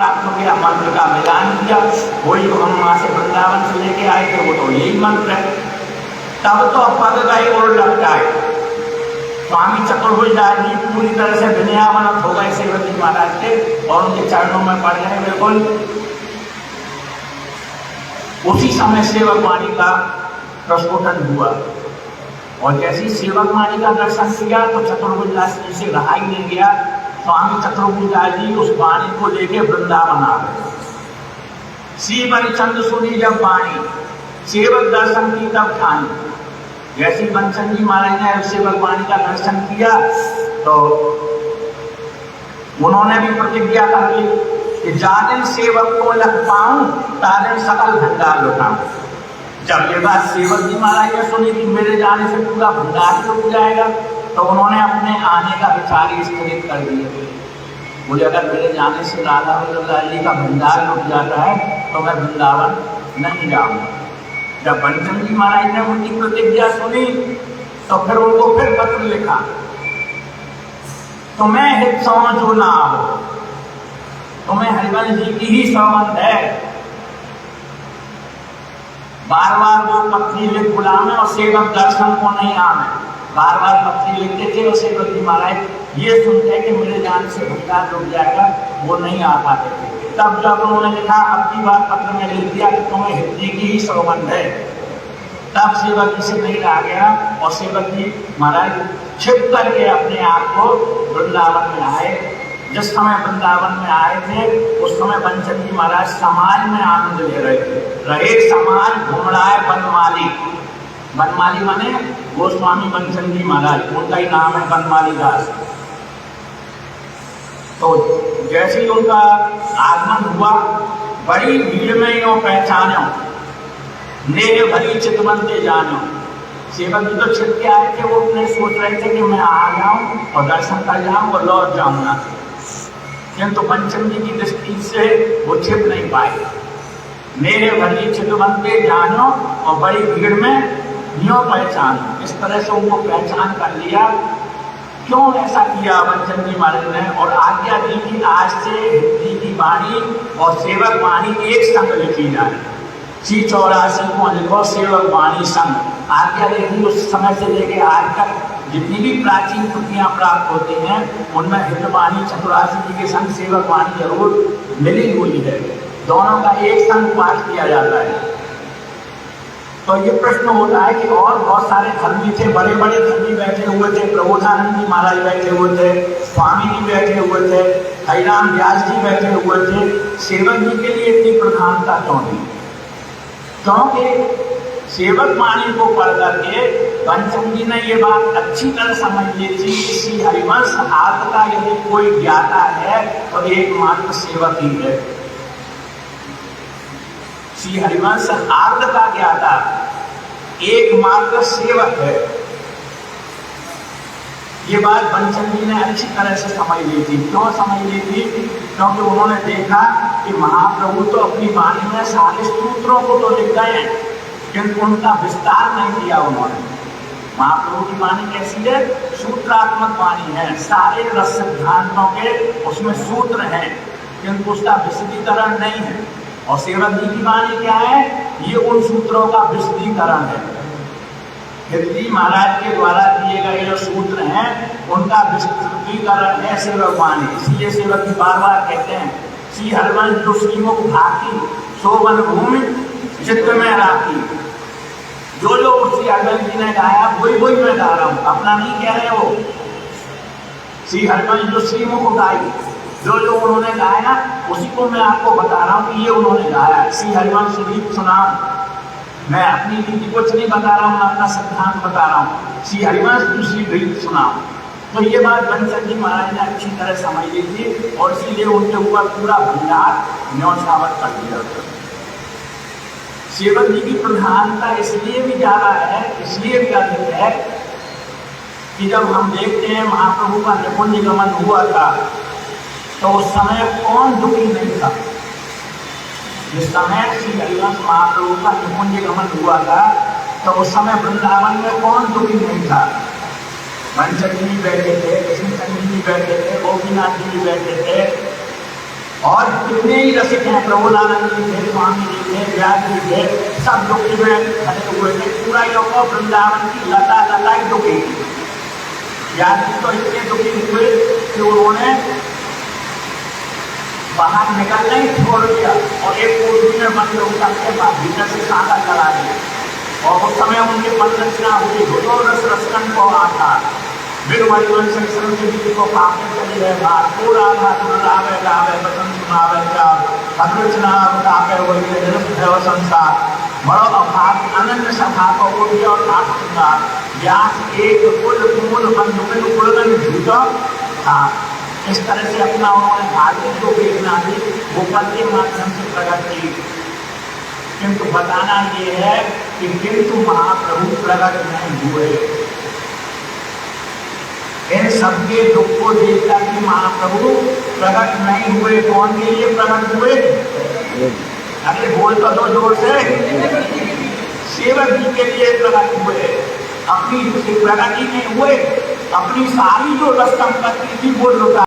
हो गया, मंत्र का मिलान किया, वही तो हम वहां से वृंदावन से लेके आए थे, वो तो यही मंत्र है। तब तो पग गए और लपटाए। स्वामी चतुर्भुजदास जी पूरी तरह से विनयावनत हो गए सेवक जी महाराज के और उनके चरणों में पड़ गए बिल्कुल। उसी समय सेवक वाणी का प्रस्फुटन हुआ और जैसे ही सेवक वाणी का दर्शन किया तो चतुर्भुजदास जी से रहा ही नहीं गया। स्वामी चतुर्भुजदास जी उस वाणी को लेके वृंदावन आ गए। श्री बंचन सुनी जब वाणी, सेवक दर्शन की तब ठानी। जैसे बंचन जी महाराज ने सेवक वाणी का दर्शन किया तो उन्होंने भी प्रतिज्ञा कर ली कि जादिन सेवक को लग पाऊं तादिन सकल भंडार लुटाऊं। जब ये बात सेवक जी महाराज ने सुनी कि मेरे जाने से पूरा भंडार लुट जाएगा तो उन्होंने अपने आने का विचार ही स्थगित कर दिया। बोले अगर मेरे जाने से राधा वल्लभ जी का भंडार लुट जाता है तो मैं वृंदावन नहीं जाऊंगा। जब बंचन जी महाराज ने उनकी प्रतिज्ञा सुनी तो फिर उनको फिर पत्र लिखा, तुम्हें हित सौ जो ना हो, तुम्हें हरिवंश जी की ही सौगंध है। बार बार वो पत्री लिख बुलावे और सेवक दर्शन को नहीं आवे। बार बार पत्री लिखते थे और सेवक जी महाराज ये सुनते कि मेरे जान से भंडार लुट जाएगा, वो नहीं आ पाते थे। तब जब उन्होंने लिखा, अब की बार पत्र में लिख दिया कि तुम्हें हित जी की ही सौगंध है, तब सेवक जी से नहीं रहा गया और सेवक जी महाराज छिप करके अपने आप को वृंदावन में आए। जिस समय वृंदावन में आए थे उस समय बंचन जी महाराज समाज में आनंद ले रहे थे। रहे समाज घूम रहा है बनमाली। बनमाली माने गोस्वामी बंचन जी महाराज, उनका ही नाम है बनमाली दास। तो जैसे ही उनका आगमन हुआ, बड़ी भीड़ में यो पहचानो, नेह भरी चितवंते जानो। सेवक जी तो छिप के आए थे, वो अपने सोच रहे थे कि मैं आ जाऊं और दर्शन कर जाऊं और लौट जाऊंगा, किंतु बंचन जी की दृष्टि से वो छिप नहीं पाए। मेरे भरी चितवंते जानो और बड़ी भीड़ में न्यो पहचानो। इस तरह से उनको पहचान कर लिया। क्यों ऐसा किया बंचन जी महाराज ने और आज्ञा दी कि आज से हिंदी की वाणी और सेवक वाणी एक संग लिखी जाए। सी 84 को लिखो सेवक वाणी संग। आज्ञा दी उस समय से लेके आज तक जितनी भी प्राचीन कृतियां प्राप्त होती हैं उनमें हितवाणी 84 जी के संग सेवक वाणी जरूर मिली हुई है। दोनों का एक संग पाठ किया जाता है। तो ये प्रश्न होता है कि और बहुत सारे धर्मी थे, बड़े बड़े धर्मी बैठे हुए थे, प्रबोधानंद जी महाराज बैठे हुए थे, स्वामी जी बैठे हुए थे, हरिराम व्यास जी बैठे हुए थे, सेवक जी के लिए इतनी प्रधानता क्यों दी? क्योंकि सेवक वाणी को पढ़ करके पंचम जी ने ये बात अच्छी तरह समझ ली थी कि श्री हरिवंश आदि का यदि कोई ज्ञाता है तो एकमात्र सेवक ही है। श्री हरिवंश आदि का ज्ञाता एकमात्र सेवक है। ये बात बंचन जी ने अच्छी तरह से समझ ली थी। क्यों समझ ली थी? क्योंकि उन्होंने देखा कि महाप्रभु तो अपनी वाणी में सारे सूत्रों को तो लिख गए किंतु उनका विस्तार नहीं किया उन्होंने। महाप्रभु की वाणी कैसी है? सूत्रात्मक वाणी है। सारे रस सिद्धांतों के उसमें सूत्र हैं किंतु उसका विशदीकरण नहीं है। और सेवक जी की वाणी क्या है? ये उन सूत्रों का विशदीकरण है। हिंदी महाराज के द्वारा दिए गए जो सूत्र हैं उनका विशदीकरण है सेवक वाणी। इसलिए सेवक जी बार बार कहते हैं श्री हरिवंश जो श्रीमुख भाकी शोभन भूमि चित्त में राखी। जो जो श्री हरिवंश जी ने गाया वही वही मैं गा रहा हूँ, अपना नहीं कह रहे वो। श्री हरिवंश जो श्रीमुख गाई, जो जो उन्होंने गाया उसी को मैं आपको बता रहा हूँ कि ये उन्होंने गाया। श्री हरिवंश गीत सुनाओ, मैं अपनी रीति कुछ नहीं बता रहा हूँ, मैं अपना सिद्धांत बता रहा हूँ। श्री हरिवंश दूसरी गीत सुनाओ। तो ये बात बंचन जी महाराज ने अच्छी तरह समझ ली थी और इसीलिए उनके ऊपर पूरा भंडार न्यौछावर कर दिया। सेवक जी की प्रधानता इसलिए भी ज्यादा है, इसलिए भी अधिक है कि जब हम देखते हैं महाप्रभु का निकुंज गमन हुआ था तो उस समय कौन दुखी नहीं था। जिस समय श्री हरिवंश महाप्रभु का निकुंज गमन हुआ था तो उस समय वृंदावन में कौन दुखी नहीं था। बंचन जी बैठे थे, कृष्ण चंद्र जी बैठे थे, गोपीनाथ जी भी बैठे थे, और जितने ही रसिक हैं, प्रभुदानंद जी थे, स्वामी जी थे, व्यास जी थे, सब दुखी में खड़े हुए थे। पूरा योगो वृंदावन की लता लता ही दुखी थी। व्यास जी तो इतने दुखी हुए कि उन्होंने बाहर निकलना ही छोड़ दिया और एक कोठरी में बंद होकर के भीतर से सादा चला दिया। और उस समय उनकी पंचरचना हुई, रस रसकन को आता वीरवंश जी को काफी चली है बात पूरा लावे लावे वचन सुनावे क्या भद्रचना काफे हुई है संसार बड़ो अभाग अनन्य सभा को उठी और काटूंगा। व्यास एक कुल कुल बंधु कुलगन झूठा था। इस तरह से अपना उन्होंने भारतीय जो वेदना थी वो पद के माध्यम से प्रकट की। किंतु बताना ये है कि किंतु महाप्रभु प्रकट नहीं हुए। इन सबके दुख को देखकर कि महाप्रभु प्रकट नहीं हुए। कौन के लिए प्रकट हुए? अरे बोल तो दो जोर से। सेवक जी के लिए प्रकट हुए। अपनी प्रगति में हुए, अपनी सारी जो रस संपत्ति थी वो लुटा